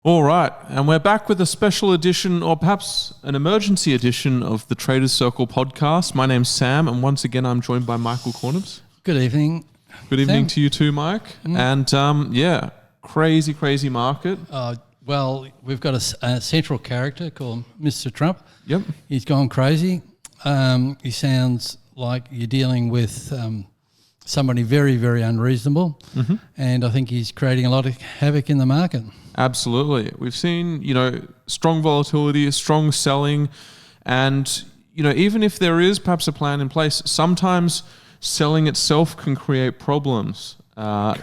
All right, and we're back with a special edition, or perhaps an emergency edition of the Traders Circle podcast. My name's Sam, and once again, I'm joined by Michael Cornebs. Good evening. Good evening to you too, Mike. And crazy market. Well, we've got a central character called Mr. Trump. Yep. He's gone crazy. He sounds like you're dealing with somebody very, very unreasonable, and I think he's creating a lot of havoc in the market. Absolutely. We've seen, strong volatility, strong selling, and, even if there is perhaps a plan in place, sometimes selling itself can create problems. And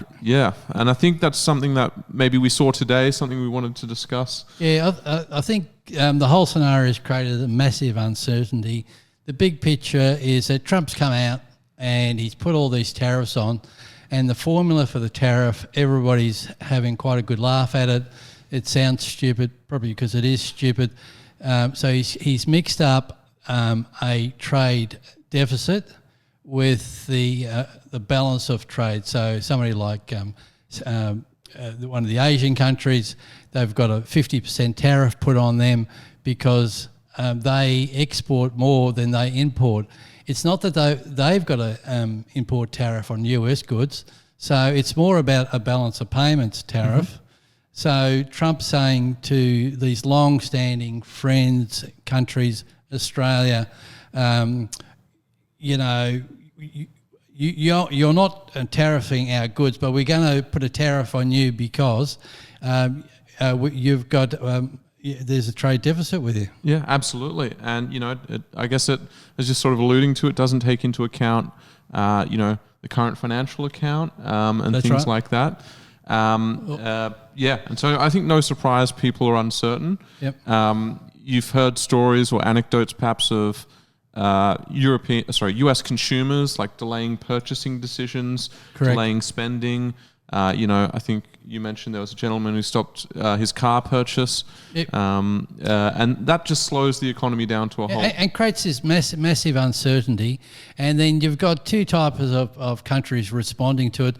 I think that's something that maybe we saw today, something we wanted to discuss. Yeah, I think the whole scenario has created a massive uncertainty. The big picture is that Trump's come out and he's put all these tariffs on, and the formula for the tariff, everybody's having quite a good laugh at it. It sounds stupid, probably because it is stupid. So he's mixed up a trade deficit with the balance of trade. So somebody like one of the Asian countries, they've got a 50% tariff put on them because they export more than they import. It's not that they've got a import tariff on US goods, so it's more about a balance of payments tariff. So Trump's saying to these long-standing friends, countries, Australia, you're not tariffing our goods, but we're going to put a tariff on you because you've got there's a trade deficit with you. Yeah, absolutely. And, I guess it is just sort of alluding to, it doesn't take into account, the current financial account and That's things right. like that. And so I think no surprise people are uncertain. Yep. You've heard stories or anecdotes perhaps of US consumers like delaying purchasing decisions, Correct. delaying spending. I think you mentioned there was a gentleman who stopped his car purchase, Yep. and that just slows the economy down to a halt. And creates this massive uncertainty. And then you've got two types of countries responding to it.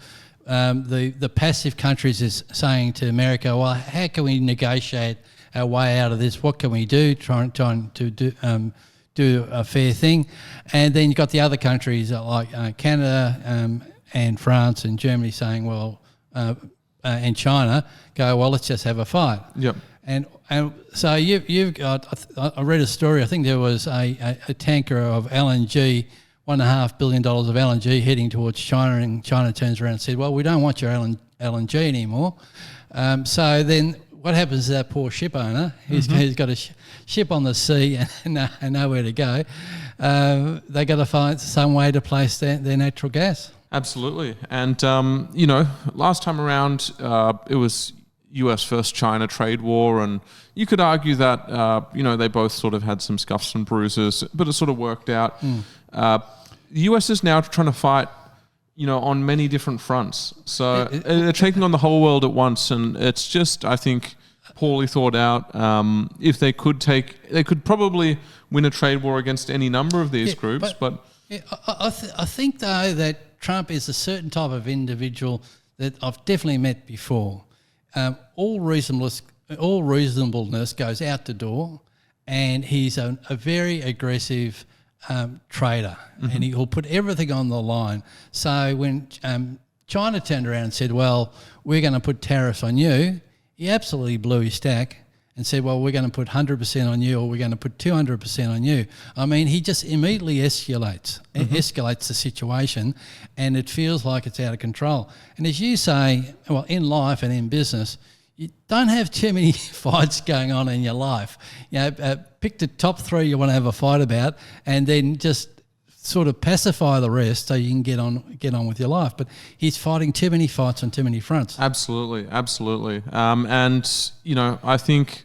The passive countries is saying to America, well, how can we negotiate our way out of this? What can we do? Trying to do a fair thing. And then you've got the other countries like Canada and France and Germany saying, well, and China go, well, let's just have a fight. Yep. And so you've got, I read a story, I think there was a tanker of LNG, $1.5 billion of LNG heading towards China, and China turns around and said, well, we don't want your LNG anymore. So then what happens to that poor ship owner? He's got a ship on the sea and nowhere to go. They got to find some way to place their natural gas. Absolutely. And, last time around, it was US versus China trade war, and you could argue that, they both sort of had some scuffs and bruises, but it sort of worked out. The US is now trying to fight, on many different fronts. So they're taking on the whole world at once, and it's just, I think, poorly thought out. If they could probably win a trade war against any number of these groups, but I think, though, that Trump is a certain type of individual that I've definitely met before. All reasonableness goes out the door, and he's a very aggressive trader, and he'll put everything on the line. So when China turned around and said, well, we're going to put tariffs on you, he absolutely blew his stack and said, well, we're going to put 100% on you, or we're going to put 200% on you. I mean, he just immediately escalates the situation, and it feels like it's out of control. And as you say, well, in life and in business, you don't have too many fights going on in your life. Pick the top three you want to have a fight about, and then just sort of pacify the rest so you can get on with your life. But he's fighting too many fights on too many fronts. Absolutely. I think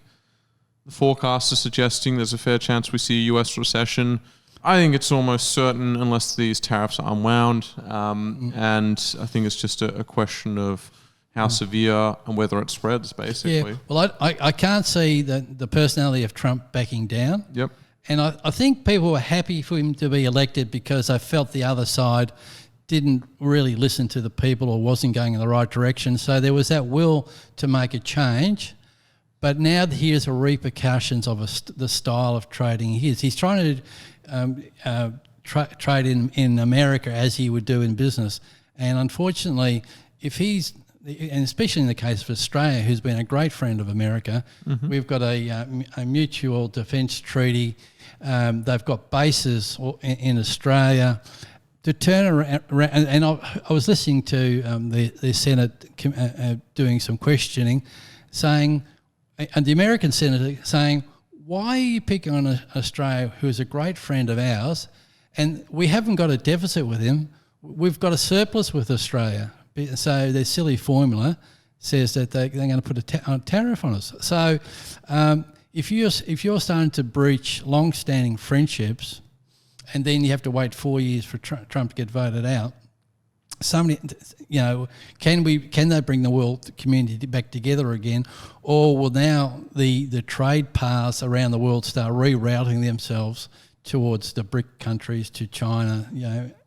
the forecasts are suggesting there's a fair chance we see a US recession. I think it's almost certain unless these tariffs are unwound. And I think it's just a question of how severe and whether it spreads, basically. Yeah. Well, I can't see the personality of Trump backing down. Yep. And I think people were happy for him to be elected because they felt the other side didn't really listen to the people or wasn't going in the right direction. So there was that will to make a change. But now here's the repercussions of the style of trading he is. He's trying to trade in America as he would do in business. And unfortunately, and especially in the case of Australia, who's been a great friend of America, we've got a mutual defence treaty. They've got bases in Australia. To turn around, and I was listening to the Senate doing some questioning, and the American senator saying, why are you picking on Australia, who is a great friend of ours, and we haven't got a deficit with him, we've got a surplus with Australia. So their silly formula says that they're going to put a tariff on us. So if you're starting to breach long-standing friendships, and then you have to wait 4 years for Trump to get voted out, somebody, can they bring the world community back together again, or will now the trade paths around the world start rerouting themselves towards the BRIC countries, to China,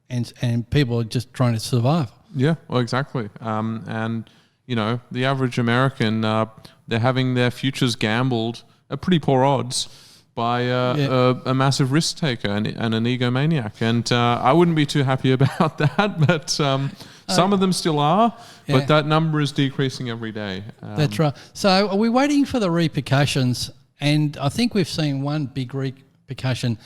and people are just trying to survive. Yeah, well, exactly. And the average American, they're having their futures gambled at pretty poor odds by a massive risk taker and an egomaniac. And I wouldn't be too happy about that, but some of them still are, but that number is decreasing every day. That's right. So are we waiting for the repercussions? And I think we've seen one big repercussion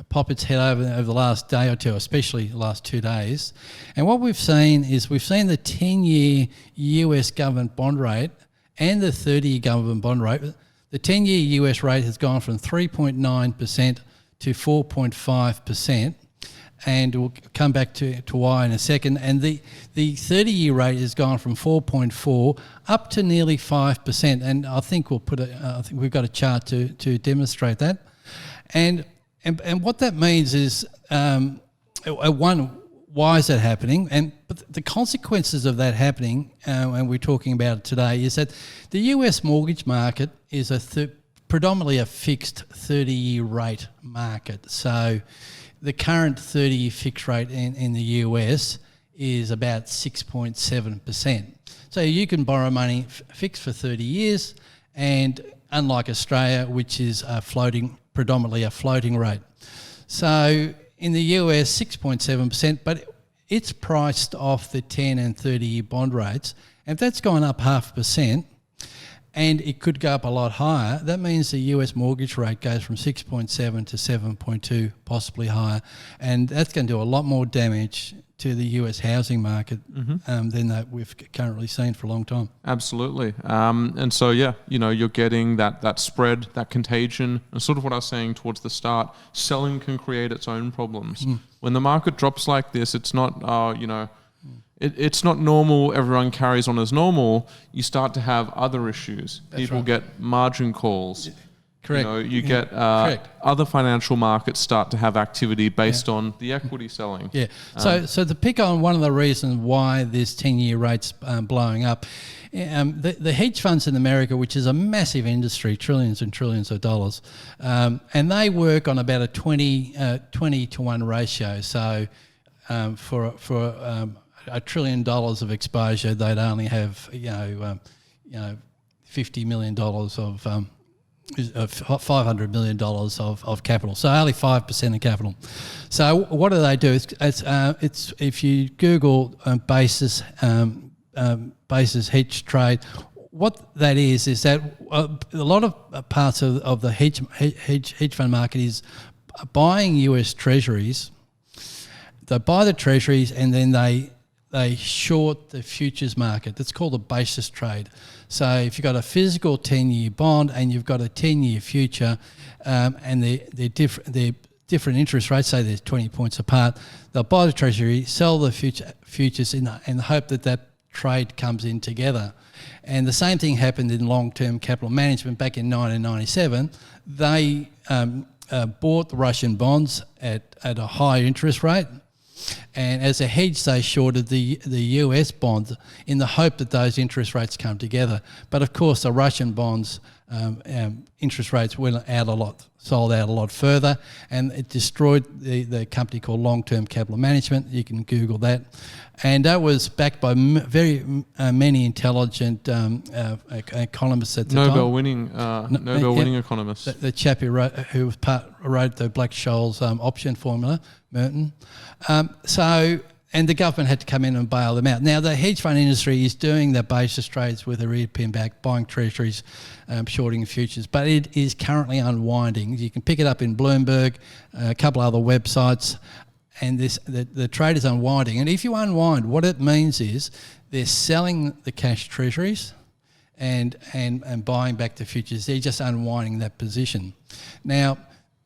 pop its head over the last day or two, especially the last 2 days. And what we've seen the 10-year US government bond rate and the 30-year government bond rate. The 10-year US rate has gone from 3.9% to 4.5%, and we'll come back to why in a second. And the 30-year rate has gone from 4.4 up to nearly 5%. And I think I think we've got a chart to demonstrate that. And what that means is, one, why is that happening? But the consequences of that happening, and we're talking about it today, is that the US mortgage market is predominantly a fixed 30-year rate market. So the current 30-year fixed rate in the US is about 6.7%. So you can borrow money fixed for 30 years, and unlike Australia, which is predominantly a floating rate. So in the US, 6.7%, but it's priced off the 10 and 30-year bond rates. And if that's gone up 0.5%, and it could go up a lot higher, that means the US mortgage rate goes from 6.7 to 7.2, possibly higher. And that's going to do a lot more damage to the US housing market than that we've currently seen for a long time. Absolutely. And so, you're getting that spread, that contagion, and sort of what I was saying towards the start, selling can create its own problems. When the market drops like this, it's not, it's not normal, everyone carries on as normal. You start to have other issues. People get margin calls. Correct. You get other financial markets start to have activity based on the equity selling. Yeah. So to pick on one of the reasons why this 10-year rate's blowing up, the hedge funds in America, which is a massive industry, trillions and trillions of dollars, and they work on about a 20 to 1 ratio. So for $1 trillion of exposure, they'd only have $50 million of $500 million of capital, so only 5% of capital. So what do they do? It's if you Google basis hedge trade, what that is that a lot of parts of the hedge fund market is buying US treasuries. They buy the treasuries and then they short the futures market. That's called a basis trade. So if you've got a physical 10-year bond and you've got a 10-year future, and they're different interest rates, say they're 20 points apart, they'll buy the treasury, sell the futures in the hope that trade comes in together. And the same thing happened in long-term capital management back in 1997. They bought the Russian bonds at a high interest rate, And as a hedge, they shorted the US bonds in the hope that those interest rates come together. But of course, the Russian bonds interest rates sold out a lot further, and it destroyed the company called Long-Term Capital Management. You can Google that. And that was backed by very many intelligent economists at the time. Nobel-winning economists. The chap who wrote the Black-Scholes option formula, Merton. And the government had to come in and bail them out. Now, the hedge fund industry is doing their basis trades with a rear pin back, buying treasuries, shorting futures, but it is currently unwinding. You can pick it up in Bloomberg, a couple other websites, and the trade is unwinding. And if you unwind, what it means is they're selling the cash treasuries and buying back the futures. They're just unwinding that position. Now,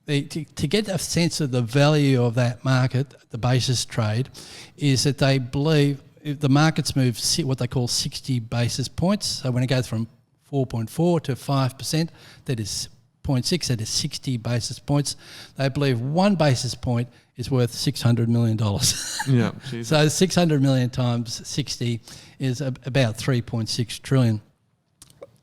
to get a sense of the value of that market, the basis trade, is that they believe if the markets move what they call 60 basis points. So when it goes from 4.4 to 5%, that is 0.6, that is 60 basis points. They believe 1 basis point is worth $600 million. Yeah, Jesus. So 600 million times 60 is about 3.6 trillion.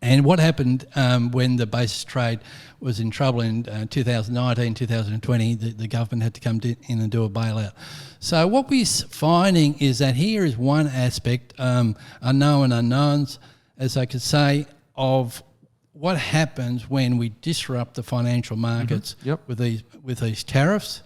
And what happened when the basis trade was in trouble in 2019, 2020, the government had to come in and do a bailout. So what we're finding is that here is one aspect, unknown unknowns, as I could say, of what happens when we disrupt the financial markets with these tariffs.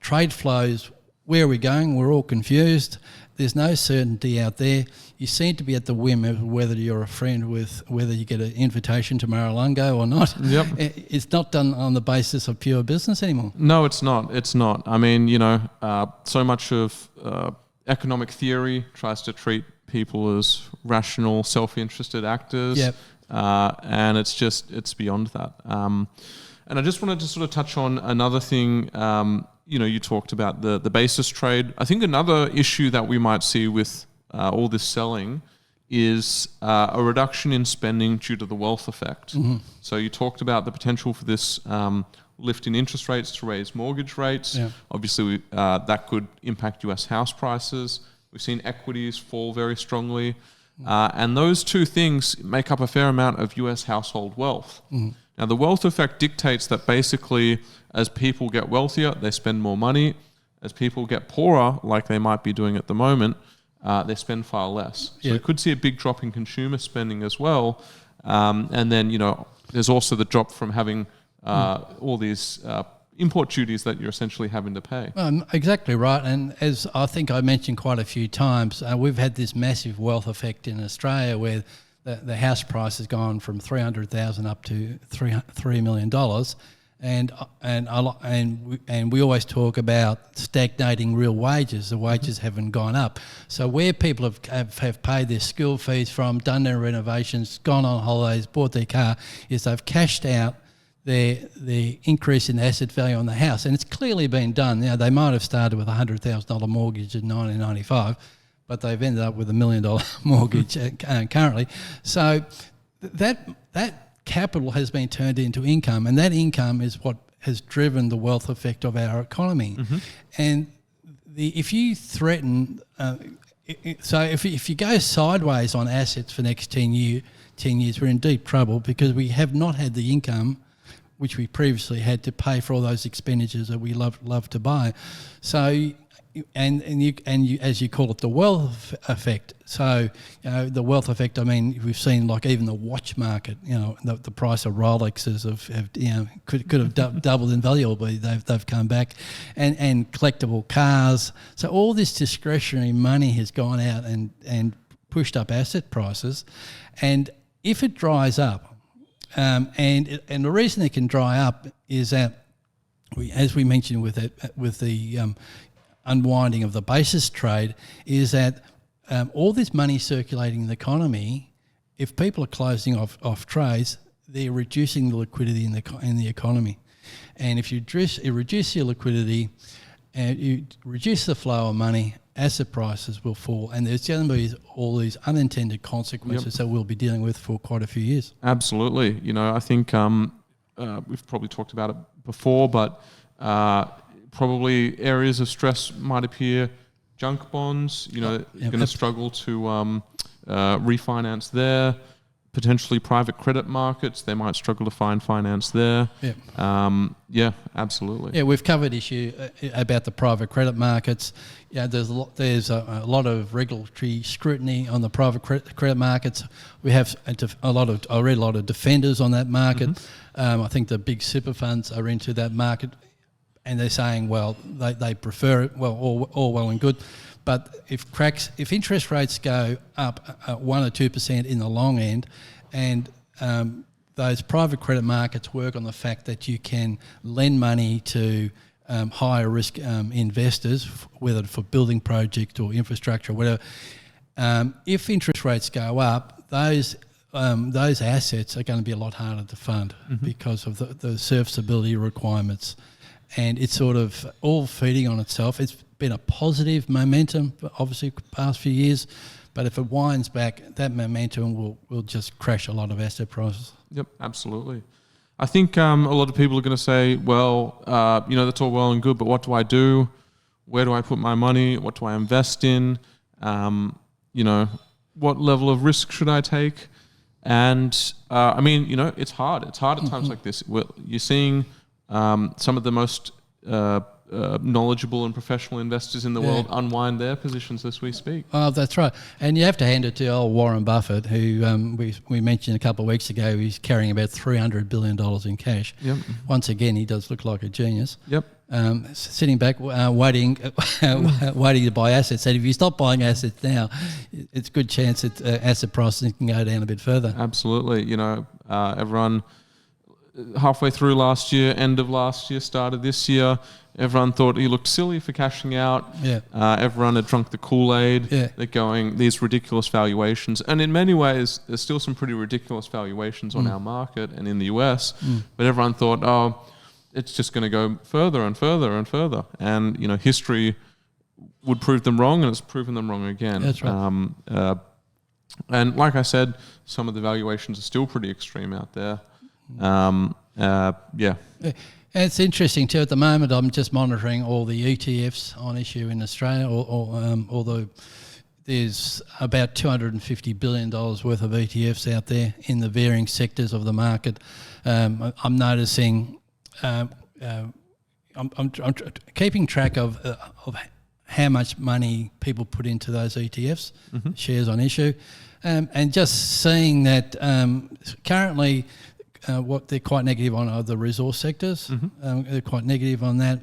Trade flows, where are we going? We're all confused. There's no certainty out there. You seem to be at the whim of whether you're a friend with whether you get an invitation to Mar-a-Lago or not. Yep. It's not done on the basis of pure business anymore. No, it's not. It's not. I mean, so much of economic theory tries to treat people as rational, self-interested actors. Yep. And it's beyond that. And I just wanted to sort of touch on another thing. You talked about the basis trade. I think another issue that we might see with all this selling is a reduction in spending due to the wealth effect. Mm-hmm. So you talked about the potential for this lift in interest rates to raise mortgage rates. Yeah. Obviously, that could impact US house prices. We've seen equities fall very strongly. And those two things make up a fair amount of US household wealth. Mm-hmm. Now, the wealth effect dictates that basically as people get wealthier, they spend more money. As people get poorer, like they might be doing at the moment, they spend far less. So you could see a big drop in consumer spending as well. And then, there's also the drop from having all these import duties that you're essentially having to pay. Exactly right. And as I think I mentioned quite a few times, we've had this massive wealth effect in Australia where the house price has gone from $300,000 up to $3 million. And we always talk about stagnating real wages. The wages haven't gone up. So where people have paid their school fees from, done their renovations, gone on holidays, bought their car, is they've cashed out the increase in the asset value on the house. And it's clearly been done. Now, they might have started with a $100,000 mortgage in 1995, but they've ended up with $1 million mortgage currently. So that capital has been turned into income, and that income is what has driven the wealth effect of our economy. Mm-hmm. And if you threaten, if you go sideways on assets for the next 10 years, we're in deep trouble because we have not had the income which we previously had to pay for all those expenditures that we love to buy. So. And you, as you call it, the wealth effect. So, the wealth effect, I mean, we've seen like even the watch market, the price of Rolexes could have doubled in value, but they've come back, and collectible cars. So all this discretionary money has gone out and pushed up asset prices, and if it dries up, and the reason it can dry up is that as we mentioned with the unwinding of the basis trade, is that all this money circulating in the economy, if people are closing off trades, they're reducing the liquidity in the economy. And if you reduce your liquidity and you reduce the flow of money, asset prices will fall. And there's going to be all these unintended consequences that we'll be dealing with for quite a few years. Absolutely. I think we've probably talked about it before, but probably areas of stress might appear. Junk bonds, you're going to struggle to refinance there. Potentially private credit markets, they might struggle to find finance there. Yeah, absolutely. Yeah, we've covered issue about the private credit markets. Yeah, there's a lot of regulatory scrutiny on the private credit markets. We have I read a lot of defenders on that market. I think the big super funds are into that market, and they're saying, well, they prefer it. Well, all well and good. But if interest rates go up 1 or 2% in the long end, and those private credit markets work on the fact that you can lend money to higher risk investors, whether for building projects or infrastructure or whatever, if interest rates go up, those assets are going to be a lot harder to fund because of the serviceability requirements. And it's sort of all feeding on itself. It's been a positive momentum, obviously, past few years. But if it winds back, that momentum will just crash a lot of asset prices. Yep, absolutely. I think a lot of people are going to say, well, that's all well and good, but what do I do? Where do I put my money? What do I invest in? What level of risk should I take? And, it's hard. It's hard at times like this. You're seeing some of the most knowledgeable and professional investors in the world unwind their positions as we speak. Oh, that's right. And you have to hand it to old Warren Buffett, who we mentioned a couple of weeks ago. He's carrying about $300 billion in cash. Yep. Once again, he does look like a genius. Yep. Sitting back, waiting to buy assets. And if you stop buying assets now, it's a good chance that asset prices can go down a bit further. Absolutely. Everyone halfway through last year, end of last year, started this year, everyone thought he looked silly for cashing out. Yeah. Everyone had drunk the Kool-Aid. Yeah. They're going, these ridiculous valuations. And in many ways, there's still some pretty ridiculous valuations on our market and in the US. But everyone thought, it's just going to go further and further and further. And, history would prove them wrong, and it's proven them wrong again. That's right. And like I said, some of the valuations are still pretty extreme out there. Yeah. It's interesting too. At the moment, I'm just monitoring all the ETFs on issue in Australia. Although there's about $250 billion worth of ETFs out there in the varying sectors of the market. I'm noticing. I'm keeping track of how much money people put into those ETFs, shares on issue, and just seeing that currently. What they're quite negative on are the resource sectors. They're quite negative on that,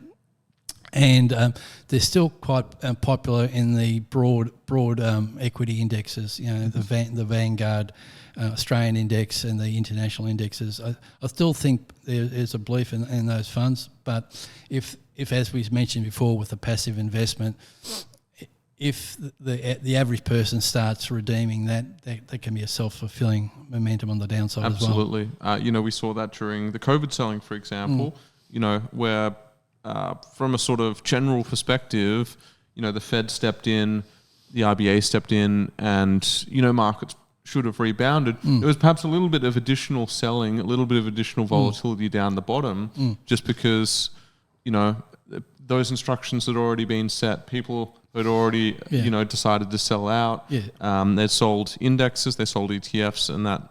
and they're still quite popular in the broad equity indexes. The Vanguard Australian index and the international indexes. I still think there's a belief in those funds, but if as we mentioned before with the passive investment, if the average person starts redeeming that can be a self-fulfilling momentum on the downside as well. Absolutely. We saw that during the COVID selling, for example, where from a sort of general perspective, the Fed stepped in, the RBA stepped in, and, markets should have rebounded. There was perhaps a little bit of additional selling, a little bit of additional volatility down the bottom, just because, those instructions had already been set. People had already, decided to sell out. Yeah. They sold indexes, they sold ETFs, and that,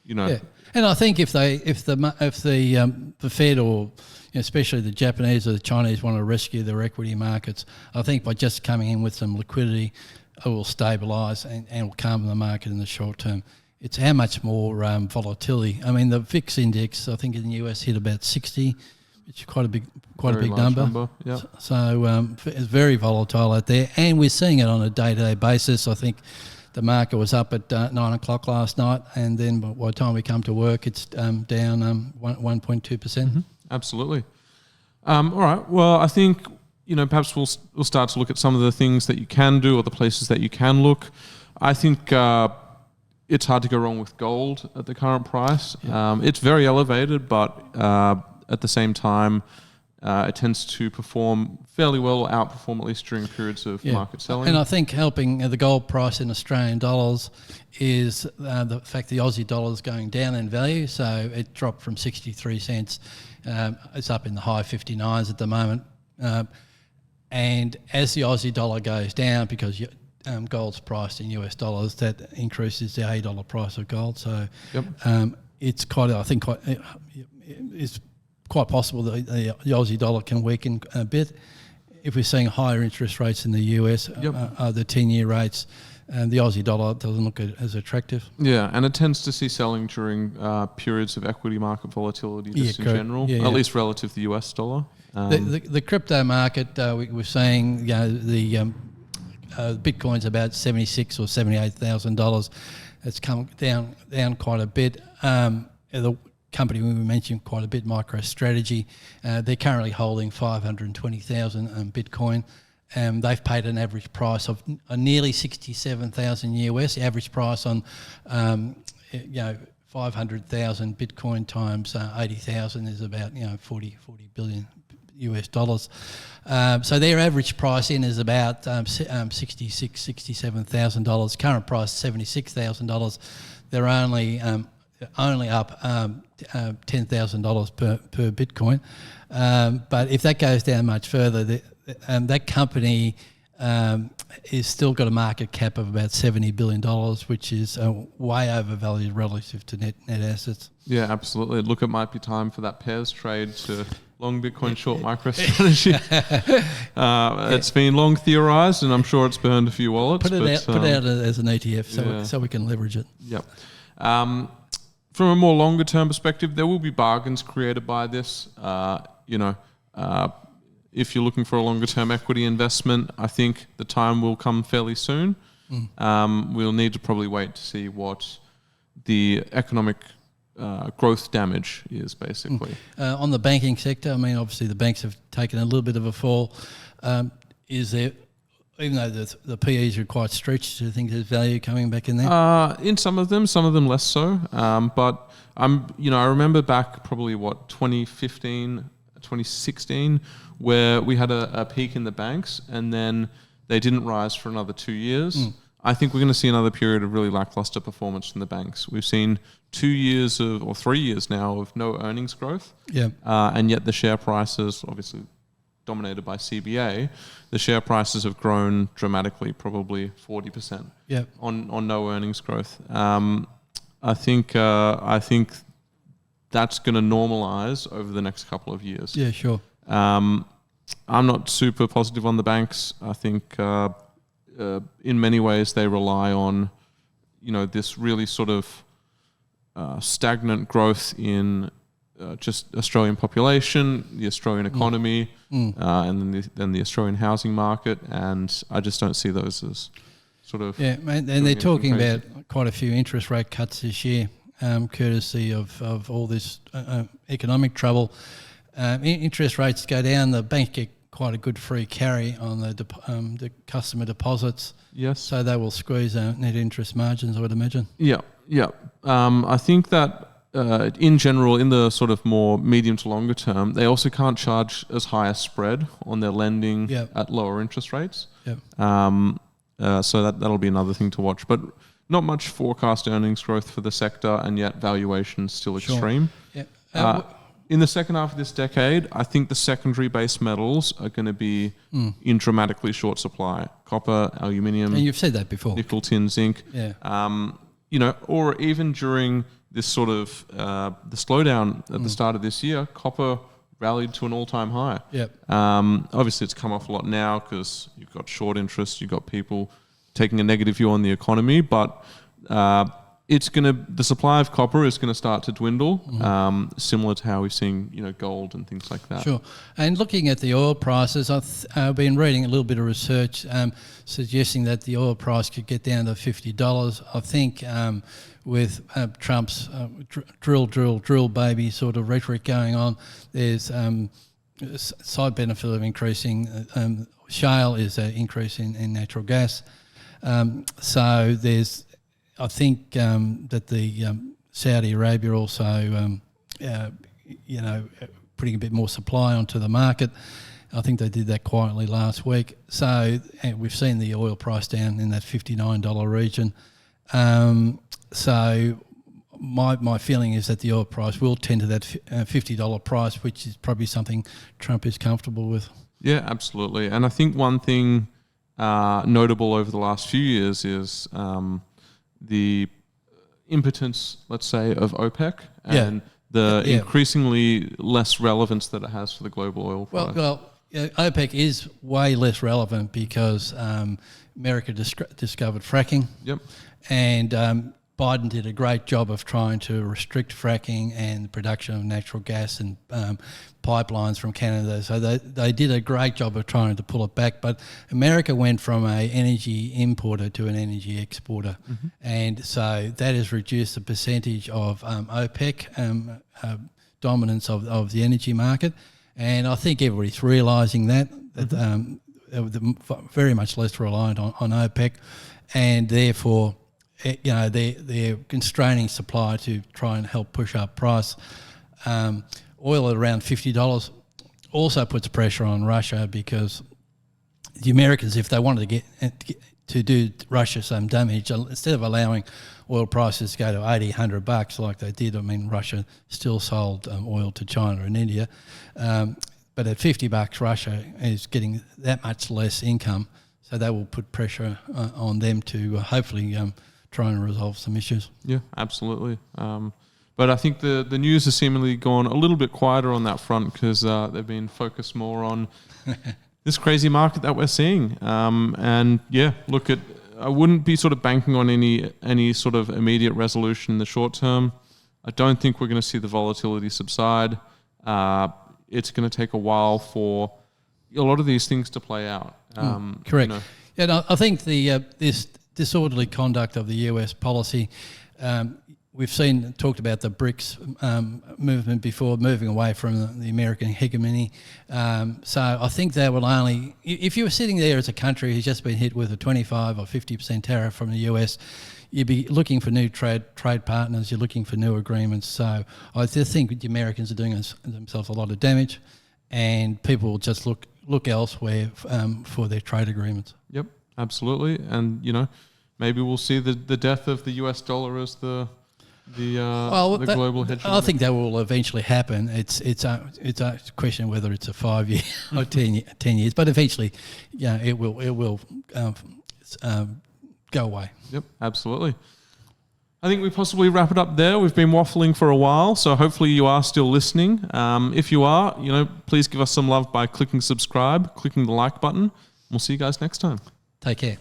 Yeah. And I think if the Fed or especially the Japanese or the Chinese want to rescue their equity markets, I think by just coming in with some liquidity, it will stabilise and will calm the market in the short term. It's how much more volatility. I mean, the VIX index, I think in the US hit about 60, which is quite a big number. Yeah. So it's very volatile out there, and we're seeing it on a day-to-day basis. I think the market was up at 9 o'clock last night, and then by the time we come to work, it's down 1.2%. Absolutely. All right. Well, I think perhaps we'll start to look at some of the things that you can do or the places that you can look. I think it's hard to go wrong with gold at the current price. Yeah. It's very elevated, but at the same time, it tends to perform fairly well, outperform at least during periods of market selling. And I think helping the gold price in Australian dollars is the fact the Aussie dollar is going down in value. So it dropped from 63 cents. It's up in the high 59s at the moment. And as the Aussie dollar goes down, because gold's priced in US dollars, that increases the $8 price of gold. So it's it's quite possible that the Aussie dollar can weaken a bit. If we're seeing higher interest rates in the US, the 10-year rates, the Aussie dollar doesn't look as attractive. Yeah, and it tends to see selling during periods of equity market volatility just in general, at least relative to the US dollar. The crypto market, we were saying, the Bitcoin's about $76,000 or $78,000. It's come down quite a bit. The company we mentioned quite a bit, MicroStrategy, they're currently holding 520,000 Bitcoin. They've paid an average price of nearly 67,000 US. The average price on 500,000 Bitcoin times 80,000 is about 40 billion US dollars. So their average price in is about $67,000. Current price $76,000. They're only up $10,000 per Bitcoin. But if that goes down much further, that company is still got a market cap of about $70 billion, which is way overvalued relative to net assets. Yeah, absolutely. Look, it might be time for that pairs trade to long Bitcoin, short MicroStrategy. It's been long theorized, and I'm sure it's burned a few wallets. Put it out as an ETF so we can leverage it. Yep. From a more longer term perspective, there will be bargains created by this. If you're looking for a longer term equity investment, I think the time will come fairly soon. We'll need to probably wait to see what the economic growth damage is, basically. On the banking sector, I mean, obviously the banks have taken a little bit of a fall. Is there, even though the PEs are quite stretched, do you think there's value coming back in there? In some of them less so. But I remember back probably 2015, 2016, where we had a peak in the banks and then they didn't rise for another 2 years. I think we're going to see another period of really lackluster performance from the banks. We've seen 2 years or 3 years now of no earnings growth. And yet the share prices, obviously dominated by CBA, the share prices have grown dramatically, probably 40% on no earnings growth. I think that's going to normalize over the next couple of years. Yeah, sure. I'm not super positive on the banks. I think in many ways they rely on, this really sort of stagnant growth in just Australian population, the Australian economy, and then the Australian housing market, and I just don't see those as sort of... Yeah, and they're talking about quite a few interest rate cuts this year, courtesy of all this economic trouble. Interest rates go down, the bank get quite a good free carry on the customer deposits. Yes. So they will squeeze net interest margins, I would imagine. Yeah. I think that in general, in the sort of more medium to longer term, they also can't charge as high a spread on their lending at lower interest rates. So that'll be another thing to watch. But not much forecast earnings growth for the sector, and yet valuations still extreme. In the second half of this decade, I think the secondary base metals are going to be in dramatically short supply. Copper, aluminium. And you've said that before. Nickel, tin, zinc. Or even during this sort of the slowdown at the start of this year, copper rallied to an all-time high. Obviously, it's come off a lot now because you've got short interest, you've got people taking a negative view on the economy, but the supply of copper is going to start to dwindle, similar to how we've seen, gold and things like that. Sure. And looking at the oil prices, I've been reading a little bit of research suggesting that the oil price could get down to $50. I think with Trump's drill baby sort of rhetoric going on, there's a side benefit of increasing shale is an increase in natural gas. So there's, I think that the Saudi Arabia also, putting a bit more supply onto the market. I think they did that quietly last week. So we've seen the oil price down in that $59 region. So my feeling is that the oil price will tend to that $50 price, which is probably something Trump is comfortable with. Yeah, absolutely. And I think one thing notable over the last few years is the impotence, let's say, of OPEC and the increasingly less relevance that it has for the global oil price. OPEC is way less relevant because America discovered fracking. Yep. And Biden did a great job of trying to restrict fracking and the production of natural gas and pipelines from Canada. So they did a great job of trying to pull it back. But America went from an energy importer to an energy exporter. Mm-hmm. And so that has reduced the percentage of OPEC dominance of the energy market. And I think everybody's realising that they're very much less reliant on OPEC, and therefore, they're constraining supply to try and help push up price. Oil at around $50 also puts pressure on Russia because the Americans, if they wanted to do Russia some damage, instead of allowing oil prices to go to $80, $100 like they did, I mean, Russia still sold oil to China and India. But at $50, Russia is getting that much less income, so that will put pressure on them to hopefully try and resolve some issues. Yeah, absolutely. But I think the news has seemingly gone a little bit quieter on that front because they've been focused more on this crazy market that we're seeing. And yeah, I wouldn't be sort of banking on any sort of immediate resolution in the short term. I don't think we're going to see the volatility subside. It's going to take a while for a lot of these things to play out. Correct. Yeah, no, I think this disorderly conduct of the US policy, we've talked about the BRICS movement before, moving away from the American hegemony. So I think that will only, if you were sitting there as a country who's just been hit with a 25 or 50% tariff from the US, you'd be looking for new trade partners, you're looking for new agreements. So I just think the Americans are doing themselves a lot of damage, and people will just look elsewhere for their trade agreements. Yep, absolutely. And, maybe we'll see the death of the US dollar as the global hedge fund. I think that will eventually happen. It's a question whether it's a 5 year or 10 years, but eventually, it will go away. Yep, absolutely. I think we possibly wrap it up there. We've been waffling for a while, so hopefully you are still listening. If you are, please give us some love by clicking subscribe, clicking the like button. We'll see you guys next time. Take care.